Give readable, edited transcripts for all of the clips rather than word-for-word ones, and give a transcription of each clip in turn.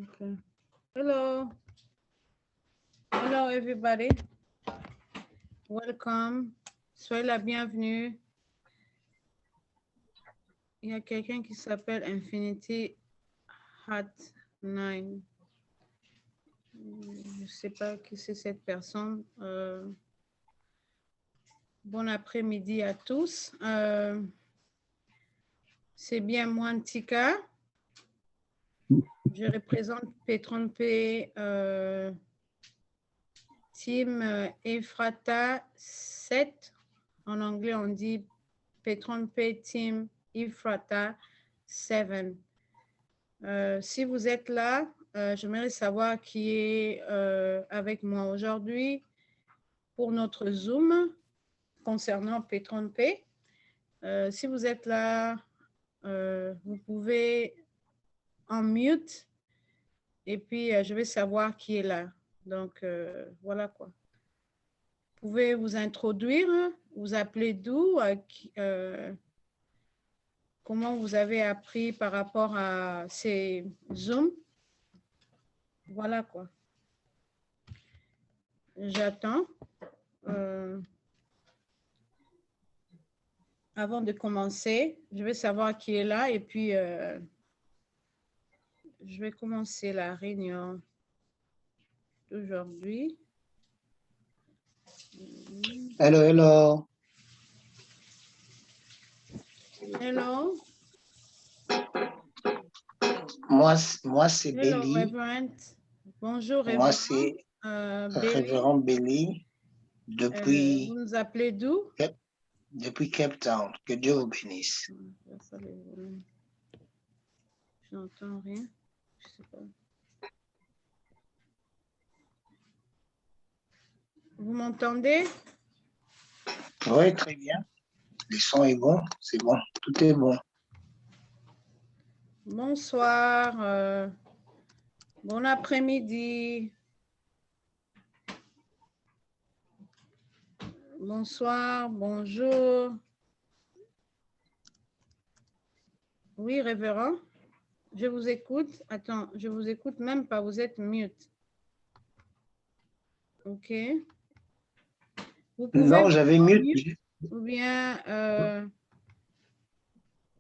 Okay. Hello. Hello, everybody. Welcome. Soyez la bienvenue. Il y a quelqu'un qui s'appelle Infinity Hat 9. Je ne sais pas qui c'est cette personne. Bon après-midi à tous. C'est bien moi, Ntika. Je représente P30P Team Ephrata 7. En anglais, on dit P30P Team Ephrata 7. Si vous êtes là, j'aimerais savoir qui est avec moi aujourd'hui pour notre Zoom concernant P30P. Si vous êtes là, vous pouvez en mute et puis je vais savoir qui est là. Donc, voilà quoi. Vous pouvez vous introduire, vous appelez d'où, comment vous avez appris par rapport à ces Zooms. Voilà quoi. J'attends. Avant de commencer, je vais savoir qui est là et puis je vais commencer la réunion d'aujourd'hui. Hello, hello. Hello. Moi c'est Hello, Belly. Reverend. Bonjour, Reverend. Moi, c'est Révérend Belly depuis, vous nous appelez d'où? depuis Cape Town. Que Dieu vous bénisse. Je n'entends rien. Je sais pas. Vous m'entendez? Oui, très bien. Le son est bon, c'est bon. Tout est bon. Bonsoir. Bon après-midi. Bonsoir, bonjour. Oui, révérend, je vous écoute. Attends, je vous écoute même pas, vous êtes mute. OK. Vous pouvez Non, j'avais mute. Ou bien,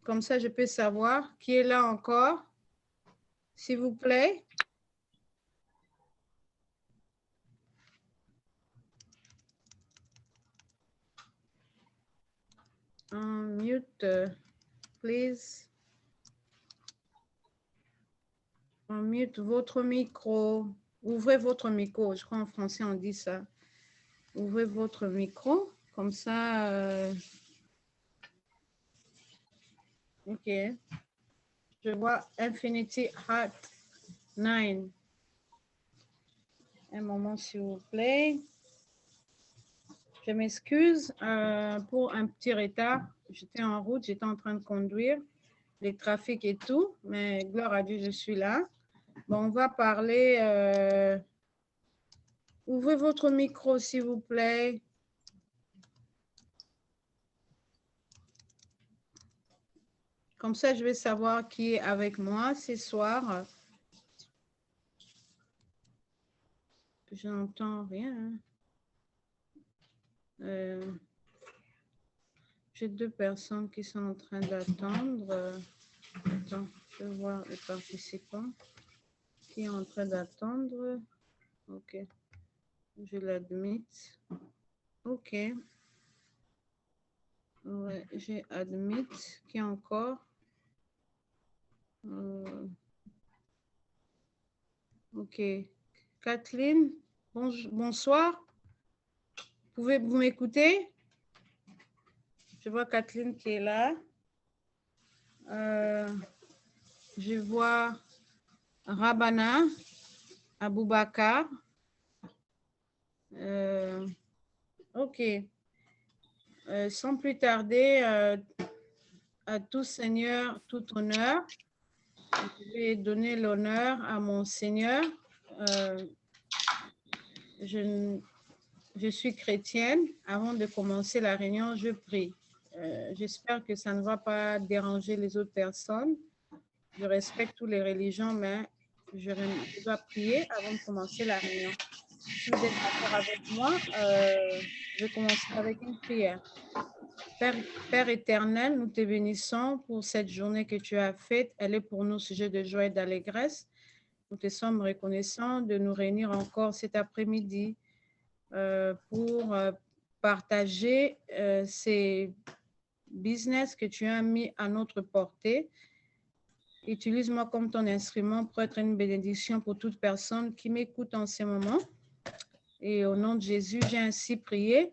comme ça, je peux savoir qui est là encore, s'il vous plaît. Mute, please. Mute votre micro. Ouvrez votre micro. Je crois en français, on dit ça. Ouvrez votre micro. Comme ça. OK. Je vois Infinity Heart 9. Un moment, s'il vous plaît. Je m'excuse pour un petit retard. J'étais en route, j'étais en train de conduire, les trafics et tout, mais gloire à Dieu, je suis là. Bon, on va parler. Ouvrez votre micro, s'il vous plaît. Comme ça, je vais savoir qui est avec moi ce soir. Je n'entends rien. J'ai deux personnes qui sont en train d'attendre. Attends, je vais voir les participants qui est en train d'attendre. OK. Je l'admets. OK. Ouais, j'ai admis qui est encore. OK. Kathleen, bonsoir. Pouvez-vous m'écouter? Je vois Kathleen qui est là. Je vois Rabana Aboubakar. OK. Sans plus tarder, à tout Seigneur, tout honneur, je vais donner l'honneur à mon Seigneur. Je suis chrétienne. Avant de commencer la réunion, je prie. J'espère que ça ne va pas déranger les autres personnes. Je respecte toutes les religions, mais je dois prier avant de commencer la réunion. Si vous êtes d'accord avec moi, je vais commencer avec une prière. Père éternel, nous te bénissons pour cette journée que tu as faite. Elle est pour nous sujet de joie et d'allégresse. Nous te sommes reconnaissants de nous réunir encore cet après-midi pour partager ces business que tu as mis à notre portée. Utilise-moi comme ton instrument pour être une bénédiction pour toute personne qui m'écoute en ce moment. Et au nom de Jésus, j'ai ainsi prié.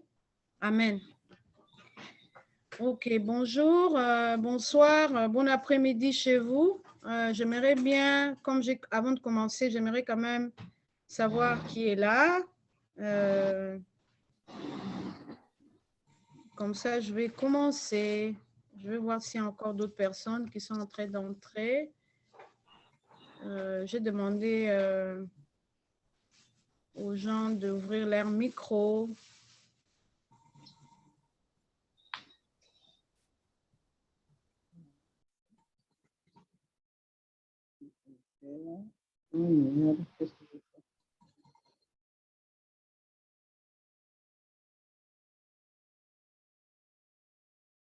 Amen. Ok, bonjour, bonsoir, bon après-midi chez vous. J'aimerais bien, avant de commencer, j'aimerais quand même savoir qui est là. Comme ça, je vais commencer. Je vais voir s'il y a encore d'autres personnes qui sont en train d'entrer. J'ai demandé aux gens d'ouvrir leur micro.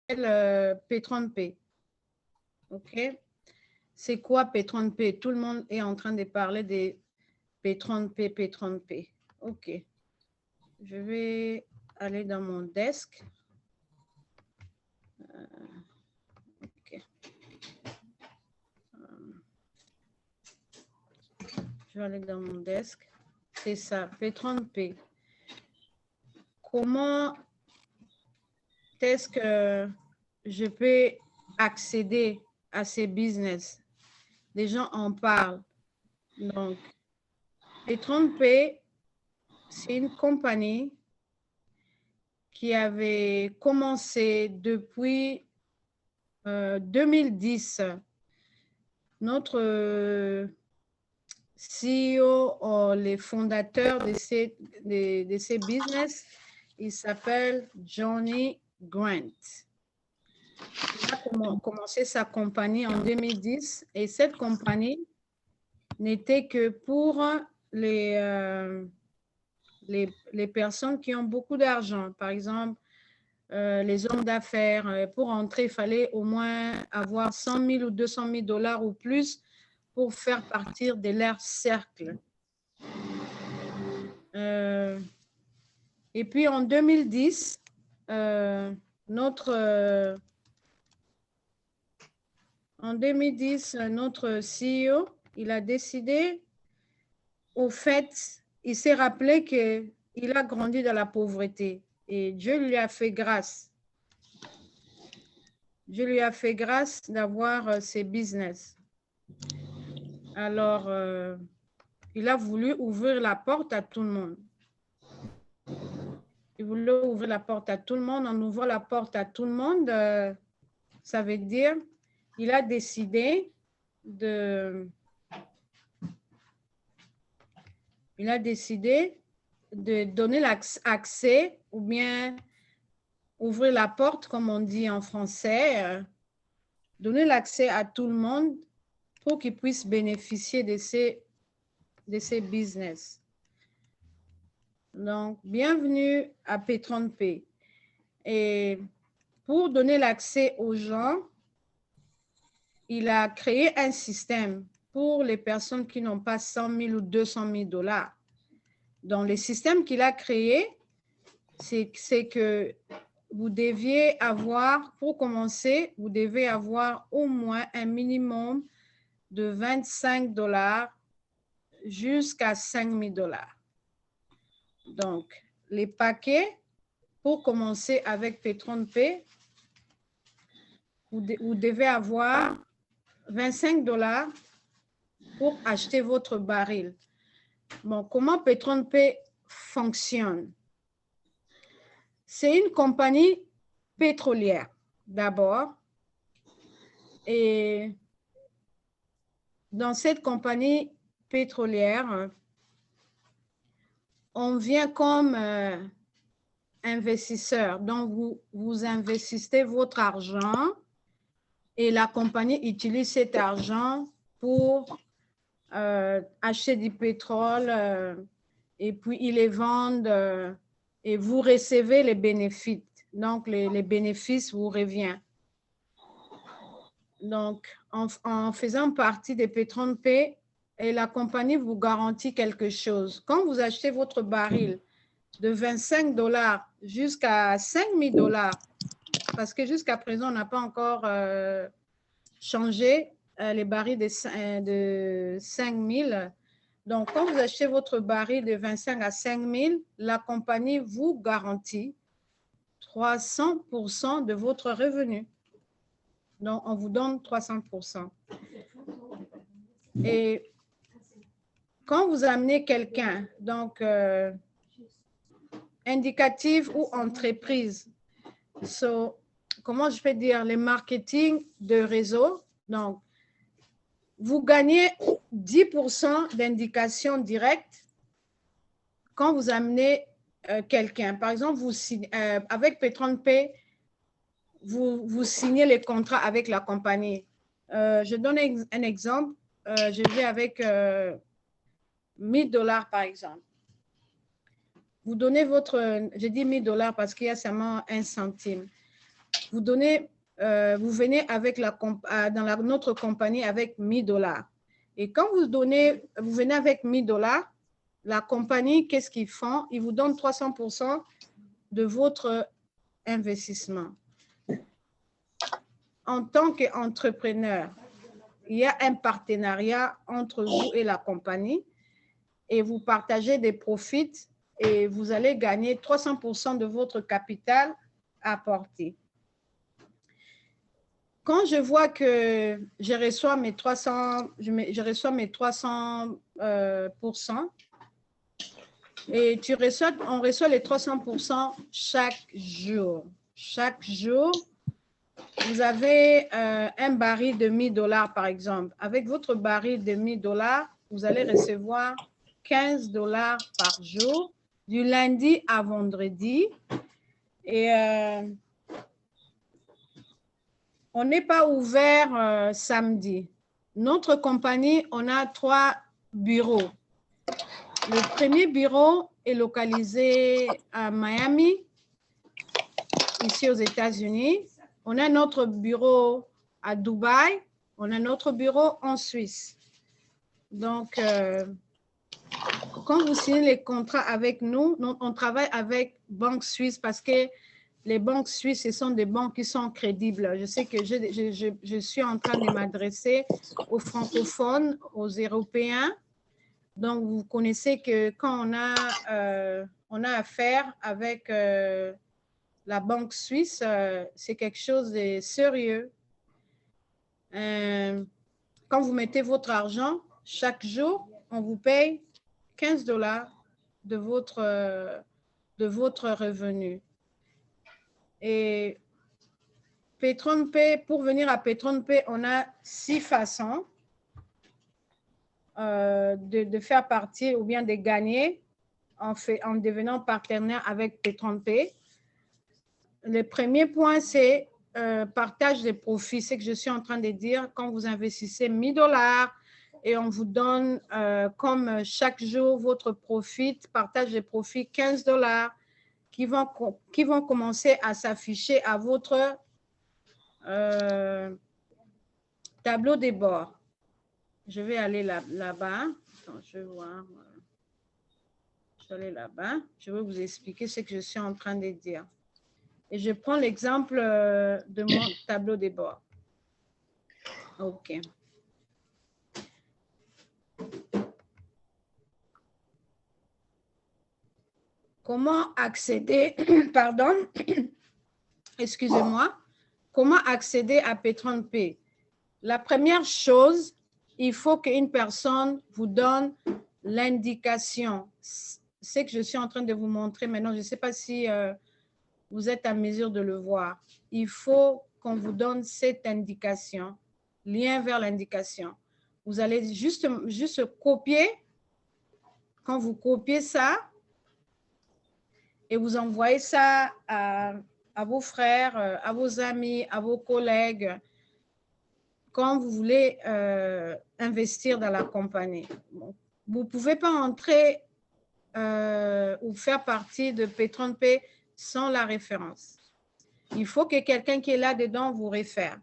P30P. OK? C'est quoi P30P? Tout le monde est en train de parler des P30P, P30P. OK. Je vais aller dans mon desk. OK. Je vais aller dans mon desk. C'est ça, P30P. Comment est-ce que je peux accéder à ces business? Les gens en parlent. Donc, P30P, c'est une compagnie qui avait commencé depuis 2010. Notre CEO, les fondateurs de ces business, il s'appelle Johnny Grant. Il a commencé sa compagnie en 2010 et cette compagnie n'était que pour les personnes qui ont beaucoup d'argent. Par exemple, les hommes d'affaires, pour entrer, il fallait au moins avoir 100 000 ou 200 000 $ ou plus pour faire partir de leur cercle. Et puis en 2010, notre CEO, il a décidé, au fait, il s'est rappelé qu'il a grandi dans la pauvreté et Dieu lui a fait grâce. Dieu lui a fait grâce d'avoir ses business. Alors, il a voulu ouvrir la porte à tout le monde. Il voulait ouvrir la porte à tout le monde. En ouvrant la porte à tout le monde, ça veut dire il a décidé de donner l'accès ou bien ouvrir la porte, comme on dit en français, donner l'accès à tout le monde pour qu'ils puissent bénéficier de ces business. Donc, bienvenue à P30P. Et pour donner l'accès aux gens, il a créé un système pour les personnes qui n'ont pas 100 000 ou 200 000 $. Donc, le système qu'il a créé, c'est que vous deviez avoir, pour commencer, vous devez avoir au moins un minimum de 25 $ jusqu'à 5 000 $. Donc, les paquets, pour commencer avec P30P, vous devez avoir 25 $ pour acheter votre baril. Bon, comment P30P fonctionne? C'est une compagnie pétrolière, d'abord. Et dans cette compagnie pétrolière, on vient comme investisseur. Donc, vous investissez votre argent et la compagnie utilise cet argent pour acheter du pétrole et puis ils les vendent et vous recevez les bénéfices. Donc, les bénéfices vous reviennent. Donc, en faisant partie des PetronPay, et la compagnie vous garantit quelque chose. Quand vous achetez votre baril de 25 $, jusqu'à 5 000 $, parce que jusqu'à présent, on n'a pas encore changé les barils de 5 000. Donc, quand vous achetez votre baril de 25 à 5 000, la compagnie vous garantit 300% de votre revenu. Donc, on vous donne 300%. Et quand vous amenez quelqu'un, donc indicatif ou entreprise, comment je peux dire, les marketing de réseau, donc vous gagnez 10% d'indication directe quand vous amenez quelqu'un. Par exemple, avec PetronPay, vous signez les contrats avec la compagnie. Je donne un exemple. Je vais avec 1 000 $ par exemple. Vous donnez je dis 1 000 $ parce qu'il y a seulement 1 centime. Vous venez avec dans notre compagnie avec 1 000 $. Et quand vous venez avec 1 000 $, la compagnie, qu'est-ce qu'ils font? Ils vous donnent 300% de votre investissement. En tant qu'entrepreneur, il y a un partenariat entre vous et la compagnie et vous partagez des profits et vous allez gagner 300% de votre capital apporté. Quand je vois que je reçois mes 300%, et on reçoit les 300% chaque jour. Chaque jour, vous avez un baril de 1 000 $ par exemple. Avec votre baril de 1 000 $, vous allez recevoir 15 $ par jour, du lundi à vendredi. Et on n'est pas ouvert samedi. Notre compagnie, on a 3 bureaux. Le premier bureau est localisé à Miami, ici aux États-Unis. On a notre bureau à Dubaï. On a notre bureau en Suisse. Donc, quand vous signez les contrats avec nous, on travaille avec Banque Suisse parce que les banques suisses, ce sont des banques qui sont crédibles. Je sais que je suis en train de m'adresser aux francophones, aux Européens. Donc, vous connaissez que quand on a affaire avec la banque suisse, c'est quelque chose de sérieux. Quand vous mettez votre argent, chaque jour, on vous paye 15 $ de votre revenu. Et PetronPay, pour venir à PetronPay, on a 6 façons de faire partie ou bien de gagner en devenant partenaire avec PetronPay. Le premier point, c'est partage des profits. C'est que je suis en train de dire, quand vous investissez 1 000 $ et on vous donne comme chaque jour votre profit, partage des profits 15 $ qui vont commencer à s'afficher à votre tableau de bord. Je vais aller là-bas. Attends, je vais voir. Je vais aller là-bas. Je vais vous expliquer ce que je suis en train de dire. Et je prends l'exemple de mon tableau de bord. OK. Comment accéder, pardon, excusez-moi, comment accéder à PetronPay? La première chose, il faut qu'une personne vous donne l'indication. C'est que je suis en train de vous montrer maintenant. Je ne sais pas si vous êtes à mesure de le voir. Il faut qu'on vous donne cette indication, lien vers l'indication. Vous allez juste copier. Quand vous copiez ça et vous envoyez ça à vos frères, à vos amis, à vos collègues. quand vous voulez investir dans la compagnie. Bon, vous ne pouvez pas entrer ou faire partie de PatronPay sans la référence. Il faut que quelqu'un qui est là-dedans vous réfère.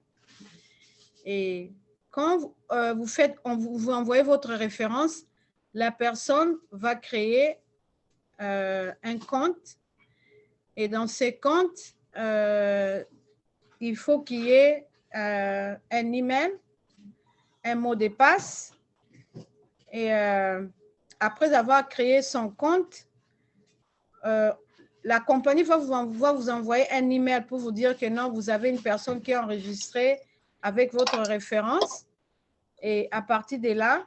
Et quand vous envoyez votre référence, la personne va créer un compte. Et dans ces comptes, il faut qu'il y ait un email, un mot de passe. Et après avoir créé son compte, la compagnie va vous envoyer un email pour vous dire que non, vous avez une personne qui est enregistrée avec votre référence. Et à partir de là,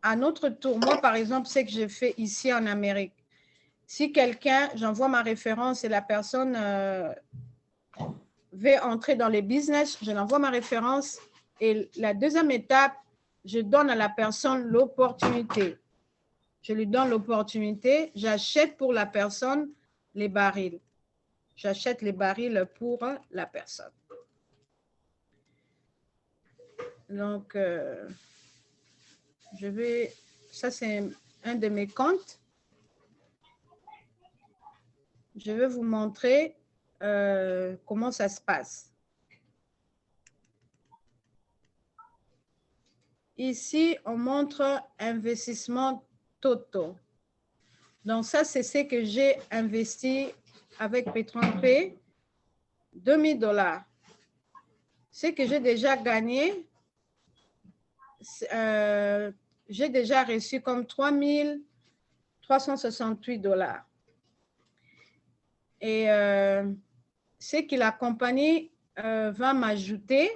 à notre tour, moi, par exemple, ce que j'ai fait ici en Amérique, si quelqu'un, j'envoie ma référence et la personne veut entrer dans les business, je l'envoie ma référence. Et la deuxième étape, je donne à la personne l'opportunité. Je lui donne l'opportunité, j'achète pour la personne les barils. J'achète les barils pour la personne. Donc, ça c'est un de mes comptes. Je vais vous montrer comment ça se passe. Ici, on montre investissement totaux. Donc, ça, c'est ce que j'ai investi avec PatronPay, 2 000 $. Ce que j'ai déjà gagné, j'ai déjà reçu comme 3 368 $. Et ce que la compagnie va m'ajouter,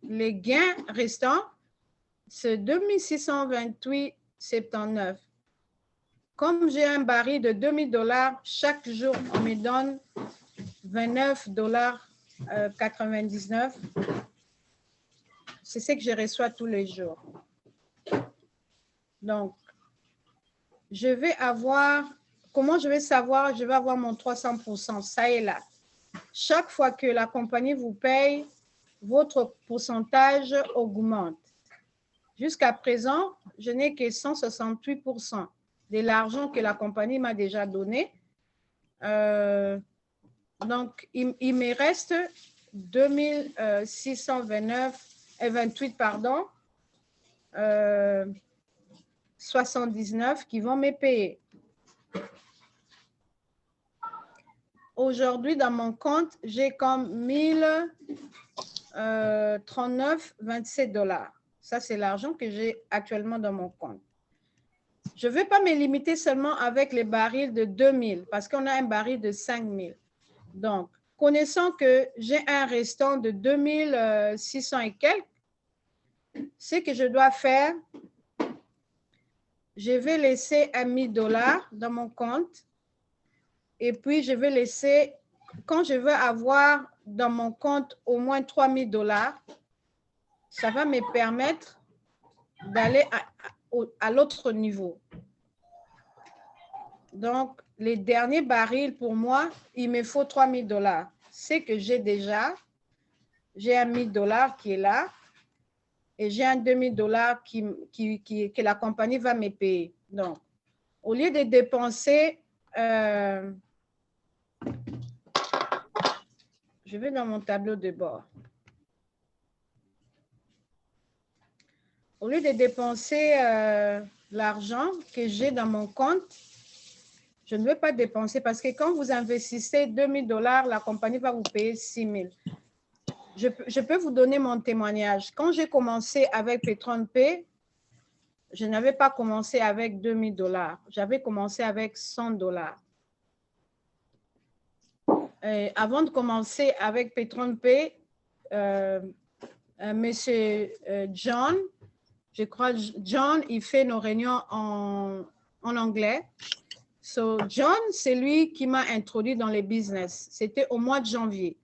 les gains restants, c'est 2 628,79 $. Comme j'ai un baril de 2 000 $, chaque jour, on me donne 29,99 $. C'est ce que je reçois tous les jours. Donc, je vais avoir, comment je vais savoir? Je vais avoir mon 300%, ça est là. Chaque fois que la compagnie vous paye, votre pourcentage augmente. Jusqu'à présent, je n'ai que 168% de l'argent que la compagnie m'a déjà donné. Donc, il me reste 2 629,28 pardon, 79 qui vont me payer. Aujourd'hui, dans mon compte, j'ai comme 1039,27 $. Ça, c'est l'argent que j'ai actuellement dans mon compte. Je ne vais pas me limiter seulement avec les barils de 2000 parce qu'on a un baril de 5000. Donc, connaissant que j'ai un restant de 2600 et quelques, ce que je dois faire, je vais laisser 1 000 $ dans mon compte et puis je vais laisser, quand je veux avoir dans mon compte au moins 3 000 $, ça va me permettre d'aller à l'autre niveau. Donc, les derniers barils, pour moi, il me faut 3 000 $. C'est que j'ai déjà. J'ai 1 000 $ qui est là et j'ai un 2 000 $ que la compagnie va me payer. Donc, au lieu de dépenser, je vais dans mon tableau de bord. Au lieu de dépenser l'argent que j'ai dans mon compte, je ne veux pas dépenser parce que quand vous investissez 2 000 $, la compagnie va vous payer 6 000 $. Je peux vous donner mon témoignage. Quand j'ai commencé avec PatronPay, je n'avais pas commencé avec 2 000 $. J'avais commencé avec 100 $. Avant de commencer avec PatronPay, monsieur John, je crois John, il fait nos réunions en anglais. So, John, c'est lui qui m'a introduit dans les business. C'était au mois de janvier.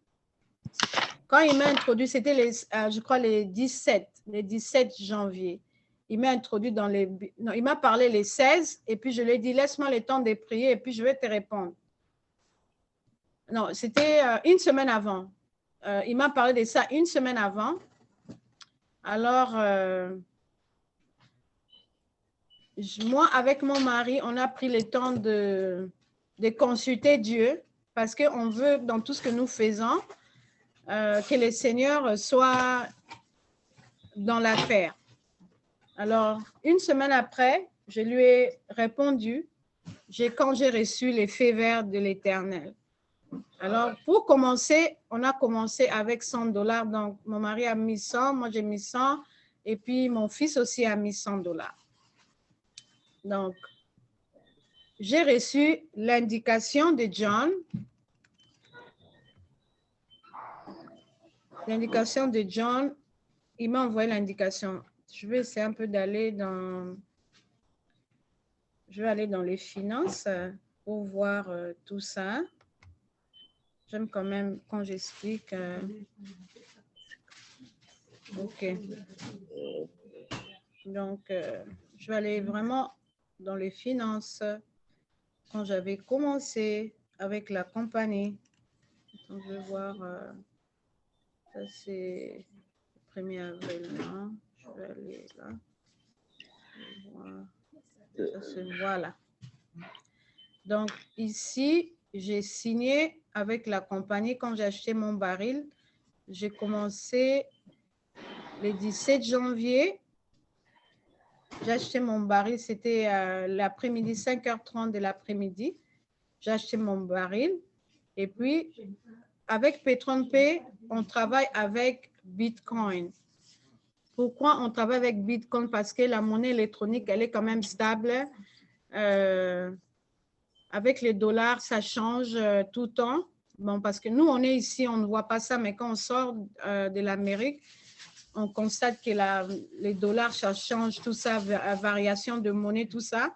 Quand il m'a introduit, c'était je crois les 17 janvier. Il m'a introduit dans les... Non, il m'a parlé les 16 et puis je lui ai dit, laisse-moi le temps de prier et puis je vais te répondre. Non, c'était une semaine avant. il m'a parlé de ça une semaine avant. Alors, moi, avec mon mari, on a pris le temps de consulter Dieu parce qu'on veut, dans tout ce que nous faisons, que le Seigneur soit dans l'affaire. Alors, une semaine après, je lui ai répondu quand j'ai reçu les faits verts de l'Éternel. Alors, pour commencer, on a commencé avec $100. Donc, mon mari a mis 100, moi j'ai mis 100, et puis mon fils aussi a mis $100. Donc, j'ai reçu l'indication de John. L'indication de John, il m'a envoyé l'indication. Je vais essayer un peu d'aller dans... Je vais aller dans les finances pour voir tout ça. J'aime quand même quand j'explique. OK. Donc, je vais aller vraiment dans les finances. Quand j'avais commencé avec la compagnie, donc, je vais voir, ça c'est le 1er avril, non? Je vais aller là. Ça c'est, voilà. Donc, ici, j'ai signé avec la compagnie quand j'ai acheté mon baril. J'ai commencé le 17 janvier. J'ai acheté mon baril, c'était l'après-midi, 5h30 de l'après-midi. J'ai acheté mon baril. Et puis, avec PetronPay, on travaille avec Bitcoin. Pourquoi on travaille avec Bitcoin? Parce que la monnaie électronique, elle est quand même stable. Avec les dollars, ça change tout le temps. Bon, parce que nous, on est ici, on ne voit pas ça, mais quand on sort de l'Amérique, on constate que les dollars, ça change, tout ça, variation de monnaie, tout ça.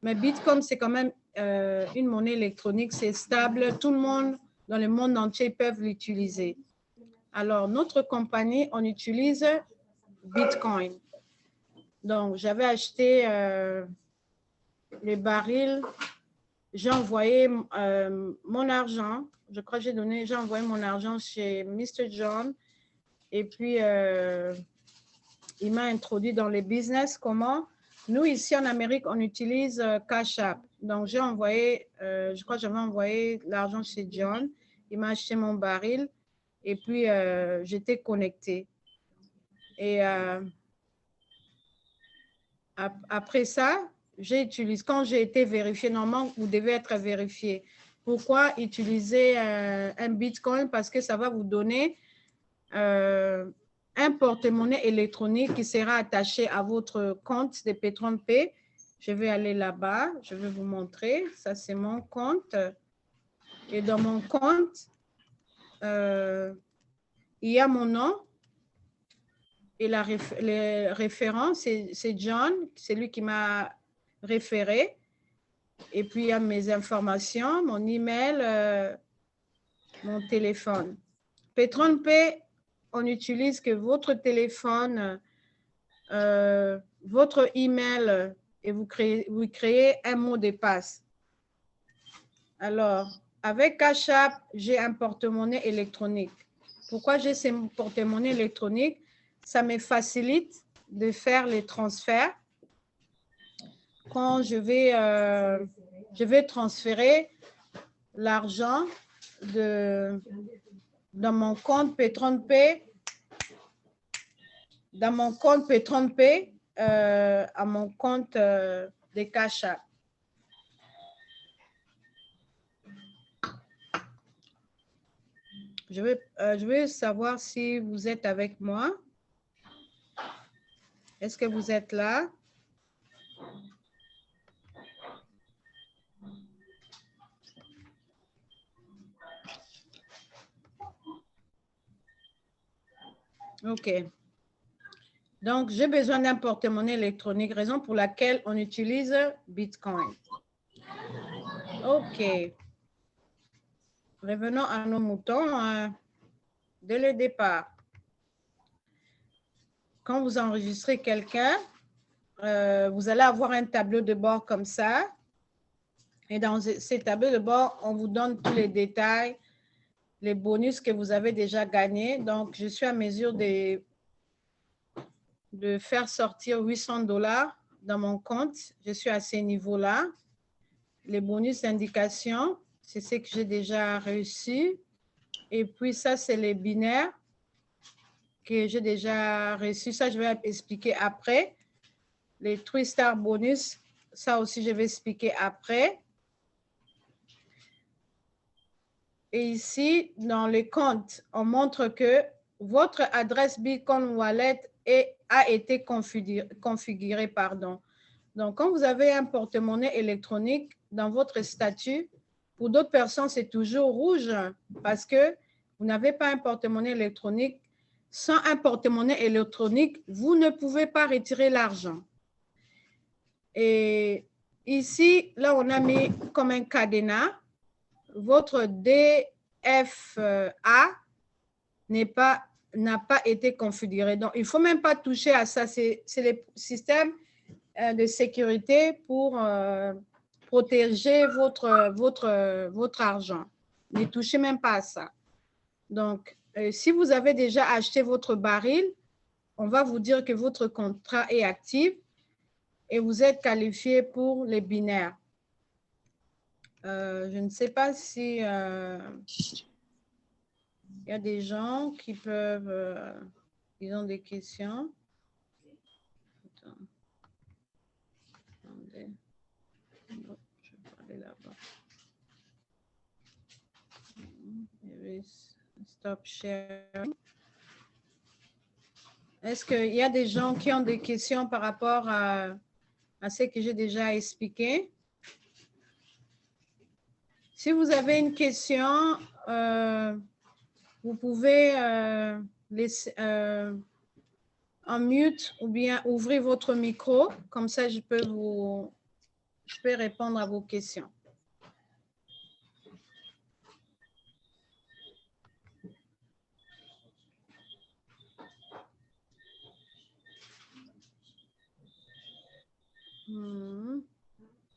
Mais Bitcoin, c'est quand même une monnaie électronique, c'est stable. Tout le monde dans le monde entier peuvent l'utiliser. Alors, notre compagnie, on utilise Bitcoin. Donc, j'avais acheté les barils. J'ai envoyé mon argent. Je crois que j'ai envoyé mon argent chez Mr. John. Et puis, il m'a introduit dans les business. Comment? Nous, ici en Amérique, on utilise Cash App. Donc, j'ai envoyé, je crois que j'avais envoyé l'argent chez John. Il m'a acheté mon baril. Et puis, j'étais connectée. Et après ça, quand j'ai été vérifiée, normalement, vous devez être vérifié. Pourquoi utiliser un Bitcoin? Parce que ça va vous donner un porte-monnaie électronique qui sera attaché à votre compte de PetronPay. Je vais aller là-bas, je vais vous montrer. Ça, c'est mon compte. Et dans mon compte, il y a mon nom. Et les référents, c'est John, c'est lui qui m'a référé. Et puis, il y a mes informations, mon email, mon téléphone. PetronPay, on n'utilise que votre téléphone, votre email, et vous créez un mot de passe. Alors, avec Cash App, j'ai un porte-monnaie électronique. Pourquoi j'ai ce porte-monnaie électronique? Ça me facilite de faire les transferts. Quand je vais transférer l'argent dans mon compte PetronPay, à mon compte de Cash App. Je vais savoir si vous êtes avec moi. Est-ce que vous êtes là? OK. Donc, j'ai besoin d'un porte-monnaie électronique, raison pour laquelle on utilise Bitcoin. OK. Revenons à nos moutons dès le départ. Quand vous enregistrez quelqu'un, vous allez avoir un tableau de bord comme ça. Et dans ces tableaux de bord, on vous donne tous les détails, les bonus que vous avez déjà gagnés. Donc, je suis à mesure de faire sortir $800 dans mon compte. Je suis à ces niveaux-là. Les bonus d'indication, c'est ce que j'ai déjà reçu. Et puis, ça, c'est les binaires que j'ai déjà reçus. Ça, je vais expliquer après. Les 3-star bonus, ça aussi, je vais expliquer après. Et ici, dans les comptes, on montre que votre adresse Bitcoin Wallet a été configurée. Donc, quand vous avez un porte-monnaie électronique dans votre statut, pour d'autres personnes, c'est toujours rouge parce que vous n'avez pas un porte-monnaie électronique. Sans un porte-monnaie électronique, vous ne pouvez pas retirer l'argent. Et ici, là, on a mis comme un cadenas. Votre DFA n'a pas été configuré. Donc, il ne faut même pas toucher à ça. C'est le système de sécurité pour protéger votre argent. Ne touchez même pas à ça. Donc, si vous avez déjà acheté votre baril, on va vous dire que votre contrat est actif et vous êtes qualifié pour les binaires. Je ne sais pas si il y a des gens qui peuvent, ils ont des questions. Attends. Attendez. Non, je vais aller là-bas. Stop sharing. Est-ce qu'il y a des gens qui ont des questions par rapport à ce que j'ai déjà expliqué? Si vous avez une question, vous pouvez laisser en mute ou bien ouvrir votre micro. Comme ça, je peux répondre à vos questions.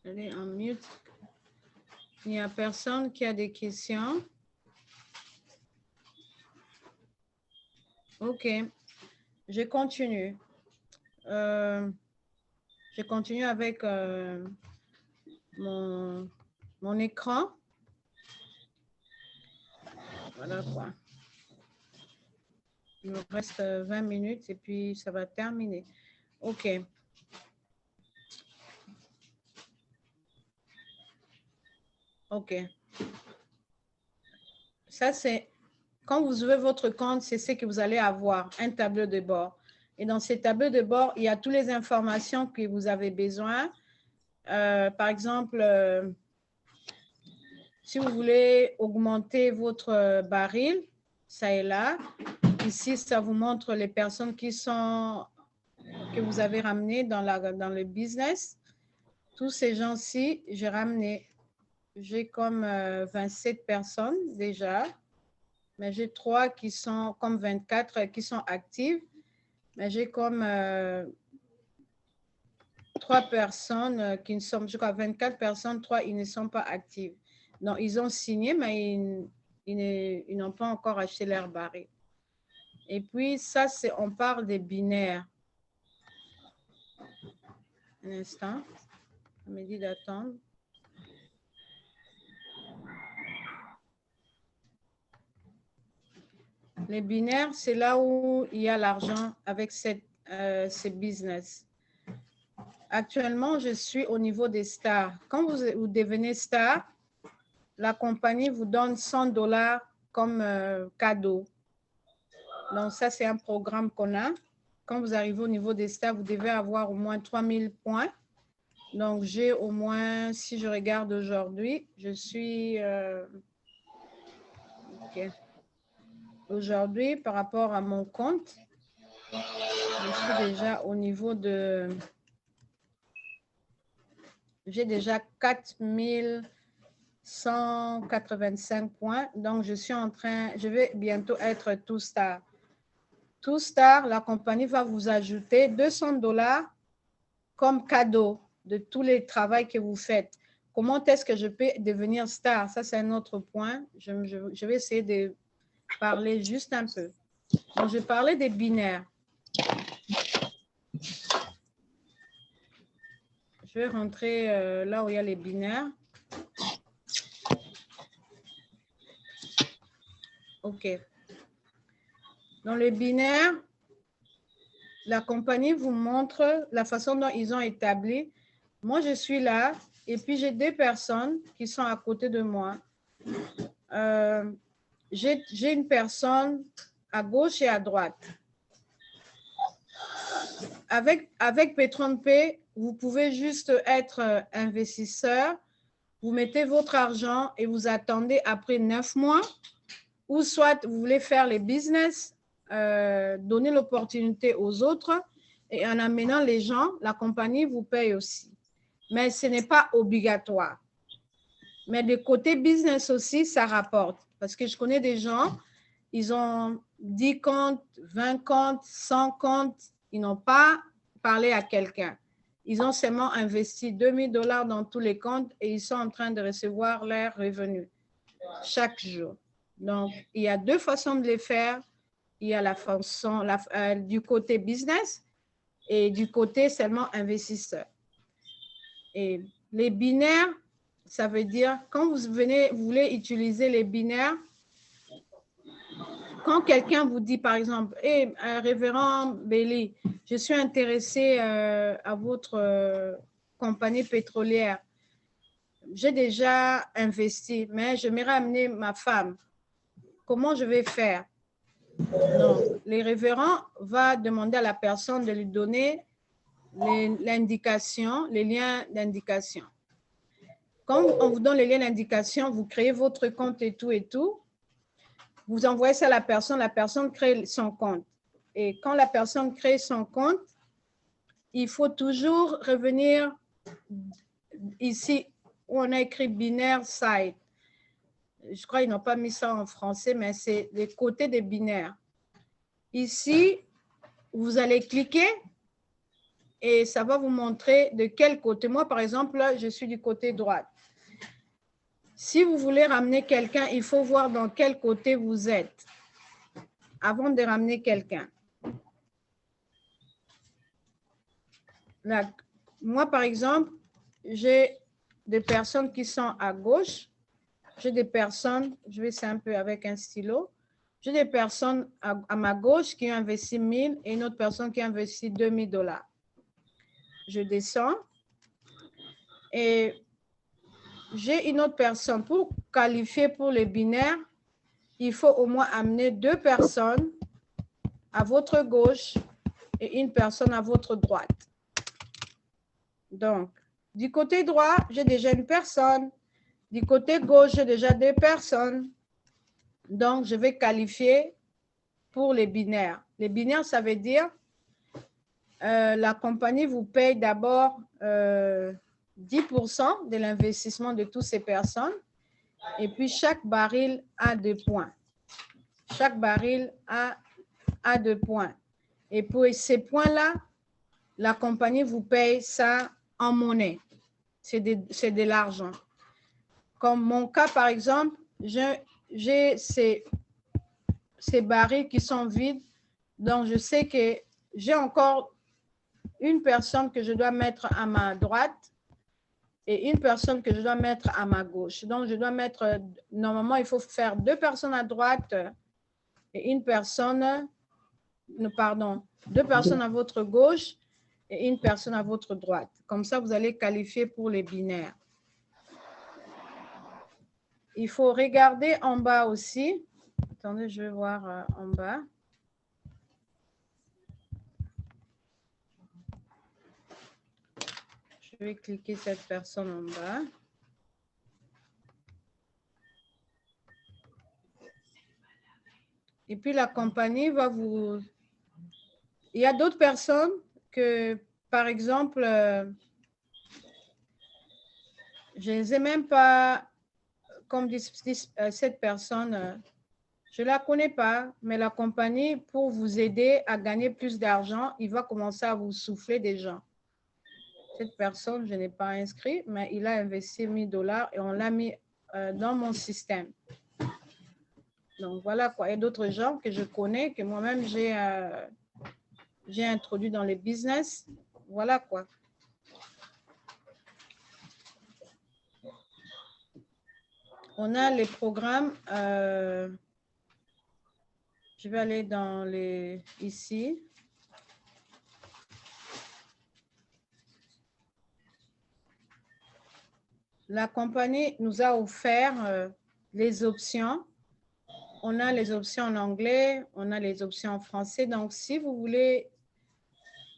Elle est en mute. Il n'y a personne qui a des questions. OK. Je continue. Je continue avec mon écran. Voilà quoi. Il me reste 20 minutes et puis ça va terminer. OK. OK. Ça, c'est quand vous ouvrez votre compte, c'est ce que vous allez avoir, un tableau de bord. Et dans ce tableau de bord, il y a toutes les informations que vous avez besoin. Par exemple, si vous voulez augmenter votre baril, ça est là. Ici, ça vous montre les personnes que vous avez ramenées dans le business. Tous ces gens-ci, j'ai ramené. J'ai comme 27 personnes déjà. Mais j'ai 3 qui sont comme 24 qui sont actives. Mais j'ai comme 3 personnes qui ne sont, je crois 24 personnes, 3 ils ne sont pas actives. Donc, ils ont signé, mais ils n'ont pas encore acheté leur baril. Et puis, ça, on parle des binaires. Un instant. On me dit d'attendre. Les binaires, c'est là où il y a l'argent avec ces business. Actuellement, je suis au niveau des stars. Quand vous devenez star, la compagnie vous donne $100 comme cadeau. Donc, ça, c'est un programme qu'on a. Quand vous arrivez au niveau des stars, vous devez avoir au moins 3000 points. Donc, j'ai au moins, si je regarde aujourd'hui, je suis... OK. Aujourd'hui, par rapport à mon compte, je suis déjà au niveau de... J'ai déjà 4185 points. Donc, je vais bientôt être tout star. Tout star, la compagnie va vous ajouter $200 comme cadeau de tous les travaux que vous faites. comment est-ce que je peux devenir star? Ça, c'est un autre point. Je vais essayer de parler juste un peu. Donc, je parlais des binaires. Je vais rentrer là où il y a les binaires. OK. Dans les binaires, la compagnie vous montre la façon dont ils ont établi. Moi, je suis là et puis j'ai deux personnes qui sont à côté de moi. J'ai une personne à gauche et à droite. Avec Petron-P, vous pouvez juste être investisseur. Vous mettez votre argent et vous attendez après 9 mois. Ou soit vous voulez faire les business, donner l'opportunité aux autres et en amenant les gens, la compagnie vous paye aussi. Mais ce n'est pas obligatoire. Mais de côté business aussi, ça rapporte. Parce que je connais des gens, ils ont 10 comptes, 20 comptes, 100 comptes, ils n'ont pas parlé à quelqu'un. Ils ont seulement investi 2 000 $ dans tous les comptes et ils sont en train de recevoir leurs revenus chaque jour. Donc, il y a deux façons de les faire. Il y a la façon du côté business et du côté seulement investisseur. Et les binaires, ça veut dire, quand vous voulez utiliser les binaires, quand quelqu'un vous dit, par exemple, hey, révérend Bailey, je suis intéressé à votre compagnie pétrolière. J'ai déjà investi, mais j'aimerais amener ma femme. Comment je vais faire? Donc, les révérends vont demander à la personne de lui donner l'indication, les liens d'indication. Quand on vous donne les liens d'indication, vous créez votre compte et tout. Vous envoyez ça à la personne crée son compte. Et quand la personne crée son compte, il faut toujours revenir ici où on a écrit binaire side. Je crois qu'ils n'ont pas mis ça en français, mais c'est les côtés des binaires. Ici, vous allez cliquer et ça va vous montrer de quel côté. Moi, par exemple, là, je suis du côté droit. Si vous voulez ramener quelqu'un, il faut voir dans quel côté vous êtes avant de ramener quelqu'un. Moi, par exemple, j'ai des personnes qui sont à gauche. J'ai des personnes, je vais essayer un peu avec un stylo. J'ai des personnes à ma gauche qui ont investi 1 000 et une autre personne qui a investi 2 000 $. Je descends et j'ai une autre personne. Pour qualifier pour les binaires, il faut au moins amener 2 personnes à votre gauche et une personne à votre droite. Donc, du côté droit, j'ai déjà une personne. Du côté gauche, j'ai déjà 2 personnes. Donc, je vais qualifier pour les binaires. Les binaires, ça veut dire la compagnie vous paye d'abord 10% de l'investissement de toutes ces personnes. Et puis, chaque baril a 2 points. Chaque baril a 2 points. Et pour ces points-là, la compagnie vous paye ça en monnaie. C'est de l'argent. Comme mon cas, par exemple, j'ai ces barils qui sont vides. Donc, je sais que j'ai encore une personne que je dois mettre à ma droite et une personne que je dois mettre à ma gauche. Donc, je dois mettre, normalement, il faut faire 2 personnes à droite et une personne, pardon, 2 personnes à votre gauche et une personne à votre droite. Comme ça, vous allez qualifier pour les binaires. Il faut regarder en bas aussi. Attendez, je vais voir en bas. Je vais cliquer cette personne en bas. Et puis, la compagnie va vous... Il y a d'autres personnes que, par exemple, je ne les ai même pas, comme dit cette personne, je ne la connais pas, mais la compagnie, pour vous aider à gagner plus d'argent, il va commencer à vous souffler des gens. Cette personne, je n'ai pas inscrit, mais il a investi 1 000 $ et on l'a mis dans mon système. Donc, voilà quoi. Il y a d'autres gens que je connais, que moi-même, j'ai introduit dans les business. Voilà quoi. On a les programmes. Je vais aller dans les ici. La compagnie nous a offert les options. On a les options en anglais, on a les options en français. Donc, si vous voulez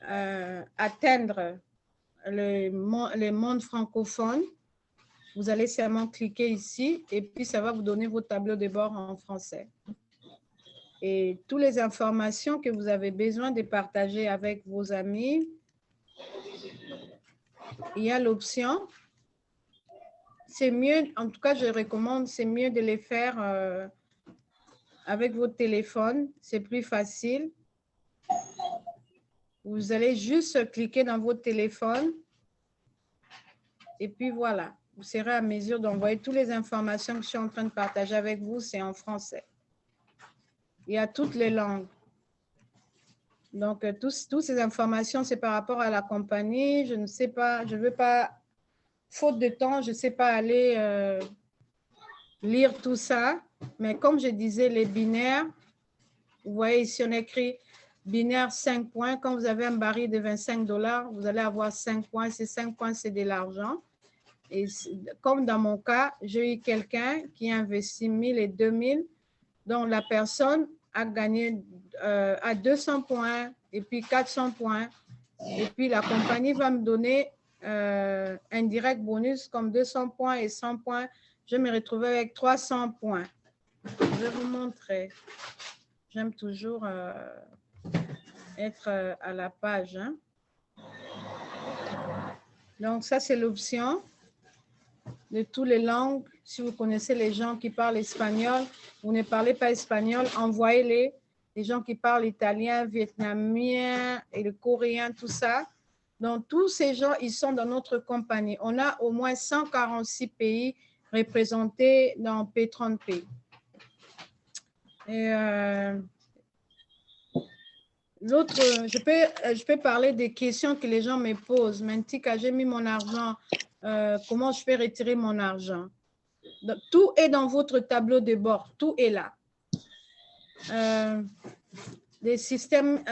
atteindre les mondes francophones, vous allez seulement cliquer ici et puis ça va vous donner vos tableaux de bord en français. Et toutes les informations que vous avez besoin de partager avec vos amis, il y a l'option. C'est mieux, en tout cas, je recommande, c'est mieux de les faire avec votre téléphone. C'est plus facile. Vous allez juste cliquer dans votre téléphone et puis voilà. Vous serez à mesure d'envoyer toutes les informations que je suis en train de partager avec vous. C'est en français. Il y a toutes les langues. Donc, toutes ces informations, c'est par rapport à la compagnie. Je ne sais pas, je ne veux pas, faute de temps, je ne sais pas aller lire tout ça. Mais comme je disais, les binaires, vous voyez ici, on écrit binaire 5 points. Quand vous avez un baril de 25 $, vous allez avoir 5 points. Ces 5 points, c'est de l'argent. Et comme dans mon cas, j'ai eu quelqu'un qui a investi 1 000 et 2 000. Donc, la personne a gagné à 200 points et puis 400 points. Et puis, la compagnie va me donner un direct bonus comme 200 points et 100 points. Je me retrouve avec 300 points. Je vais vous montrer. J'aime toujours être à la page. Hein. Donc, ça, c'est l'option de toutes les langues. Si vous connaissez les gens qui parlent espagnol, vous ne parlez pas espagnol, envoyez-les. Les gens qui parlent italien, vietnamien et le coréen, tout ça. Donc, tous ces gens, ils sont dans notre compagnie. On a au moins 146 pays représentés dans P30P. Et l'autre, je peux parler des questions que les gens me posent. Mantika, j'ai mis mon argent. Comment je peux retirer mon argent? Donc, tout est dans votre tableau de bord. Tout est là. Les systèmes,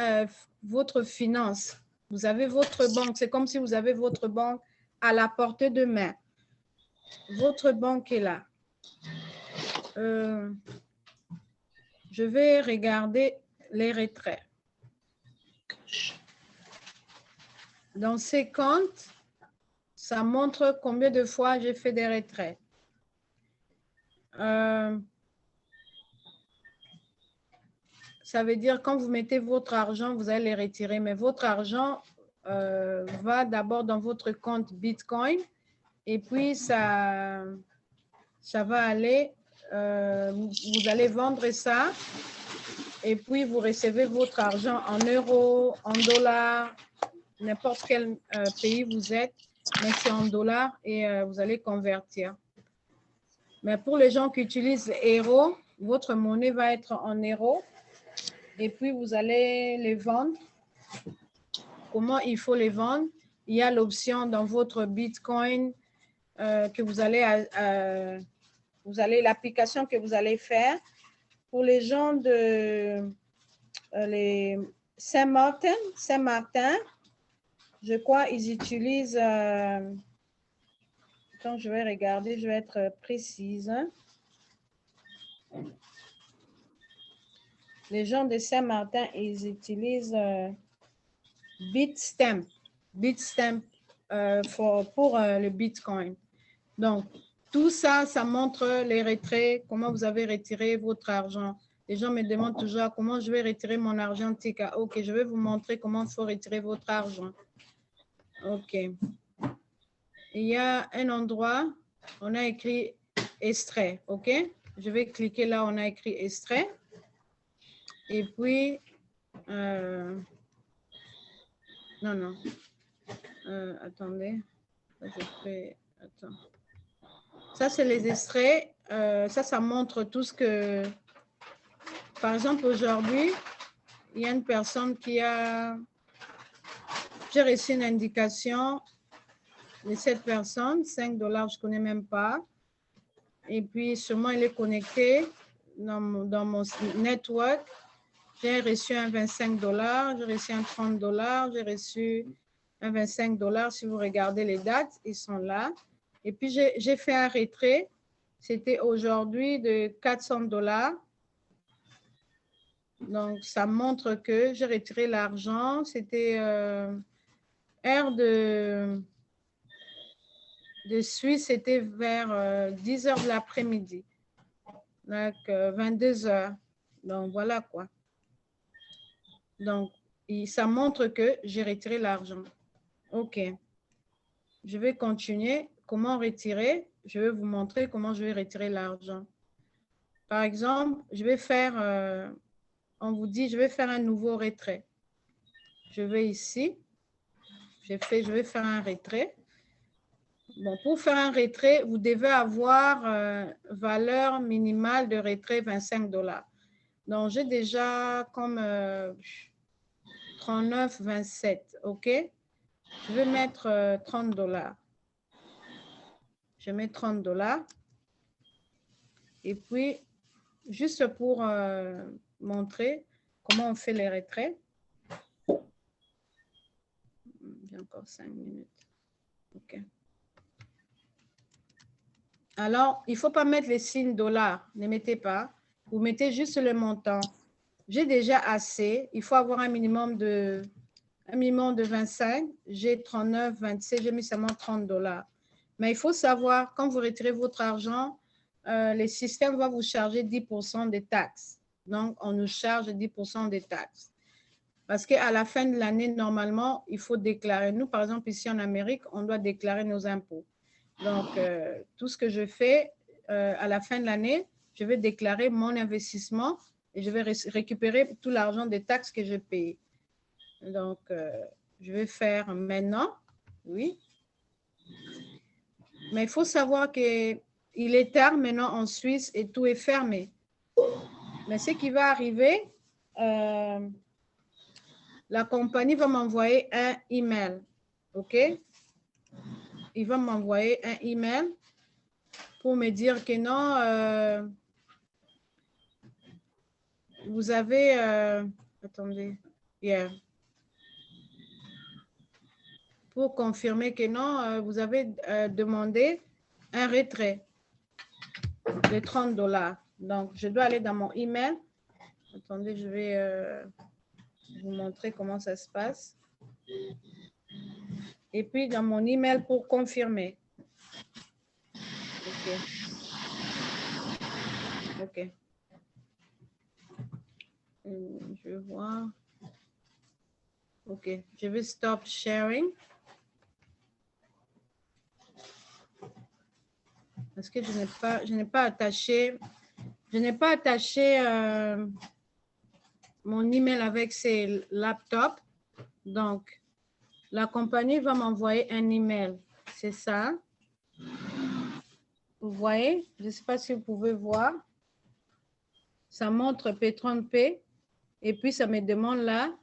votre finance. Vous avez votre banque. C'est comme si vous avez votre banque à la portée de main. Votre banque est là. Je vais regarder les retraits. Dans ces comptes, ça montre combien de fois j'ai fait des retraits. Ça veut dire quand vous mettez votre argent, vous allez les retirer, mais votre argent va d'abord dans votre compte Bitcoin et puis ça va aller, vous allez vendre ça et puis vous recevez votre argent en euros, en dollars, n'importe quel pays vous êtes, mais c'est en dollars et vous allez convertir. Mais pour les gens qui utilisent euros, votre monnaie va être en euros. Et puis, vous allez les vendre. Comment il faut les vendre? Il y a l'option dans votre Bitcoin que vous allez l'application que vous allez faire. Pour les gens de les Saint-Martin, je crois ils utilisent... Attends, je vais regarder, je vais être précise. Les gens de Saint-Martin, ils utilisent Bitstamp pour le Bitcoin. Donc, tout ça, ça montre les retraits, comment vous avez retiré votre argent. Les gens me demandent toujours comment je vais retirer mon argent Tika. OK, je vais vous montrer comment il faut retirer votre argent. OK. Il y a un endroit, on a écrit extrait. OK? Je vais cliquer là, on a écrit extrait. Et puis, non. Attendez. Attends. Ça, c'est les extraits. Ça montre tout ce que... Par exemple, aujourd'hui, il y a une personne qui a... J'ai reçu une indication de cette personne, 5 $, je ne connais même pas. Et puis, sûrement, il est connecté dans mon network. J'ai reçu un 25 $, j'ai reçu un 30 $, j'ai reçu un 25 $. Si vous regardez les dates, ils sont là. Et puis, j'ai fait un retrait. C'était aujourd'hui de 400 $. Donc, ça montre que j'ai retiré l'argent. C'était heure de Suisse, c'était vers 10 h de l'après-midi. Donc, 22 h. Donc, voilà quoi. Donc, ça montre que j'ai retiré l'argent. OK. Je vais continuer. Comment retirer? Je vais vous montrer comment je vais retirer l'argent. Par exemple, je vais faire, on vous dit, je vais faire un nouveau retrait. Je vais ici. Je vais faire un retrait. Bon, pour faire un retrait, vous devez avoir valeur minimale de retrait 25 $. Donc, j'ai déjà comme 39,27, OK? Je vais mettre 30 $. Je mets 30 $. Et puis, juste pour montrer comment on fait les retraits. J'ai encore 5 minutes. OK. Alors, il ne faut pas mettre les signes $. Ne mettez pas. Vous mettez juste le montant. J'ai déjà assez. Il faut avoir un minimum de 25. J'ai 39,27. J'ai mis seulement 30 $. Mais il faut savoir, quand vous retirez votre argent, le système va vous charger 10% des taxes. Donc, on nous charge 10% des taxes. Parce qu'à la fin de l'année, normalement, il faut déclarer. Nous, par exemple, ici en Amérique, on doit déclarer nos impôts. Donc, tout ce que je fais à la fin de l'année, je vais déclarer mon investissement et je vais récupérer tout l'argent des taxes que j'ai payées. Donc, je vais faire maintenant. Oui. Mais il faut savoir qu'il est tard maintenant en Suisse et tout est fermé. Mais ce qui va arriver, la compagnie va m'envoyer un email. OK? Il va m'envoyer un email pour me dire que non, vous avez... attendez. Yeah. Pour confirmer que non, vous avez demandé un retrait de 30 $. Donc, je dois aller dans mon email. Attendez, je vais vous montrer comment ça se passe. Et puis, dans mon email pour confirmer. OK. OK. Je vais voir. OK. Je vais stop sharing. Parce que je n'ai pas attaché mon email avec ces laptops. Donc, la compagnie va m'envoyer un email. C'est ça. Vous voyez? Je ne sais pas si vous pouvez voir. Ça montre P30P. Et puis, ça me demande là,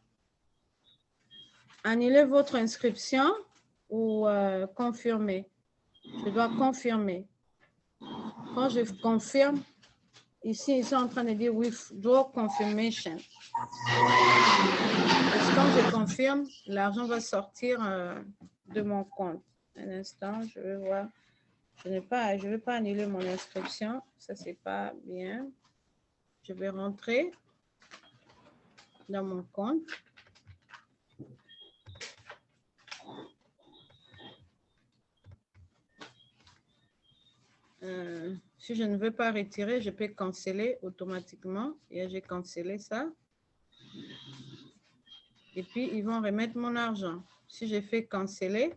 annuler votre inscription ou confirmer. Je dois confirmer. Quand je confirme, ici, ils sont en train de dire withdraw confirmation. Parce que quand je confirme, l'argent va sortir de mon compte. Un instant, je vais voir. Je ne vais pas annuler mon inscription. Ça, c'est pas bien. Je vais rentrer dans mon compte. Si je ne veux pas retirer, je peux canceller automatiquement. Et j'ai cancellé ça. Et puis, ils vont remettre mon argent. Si je fais canceller,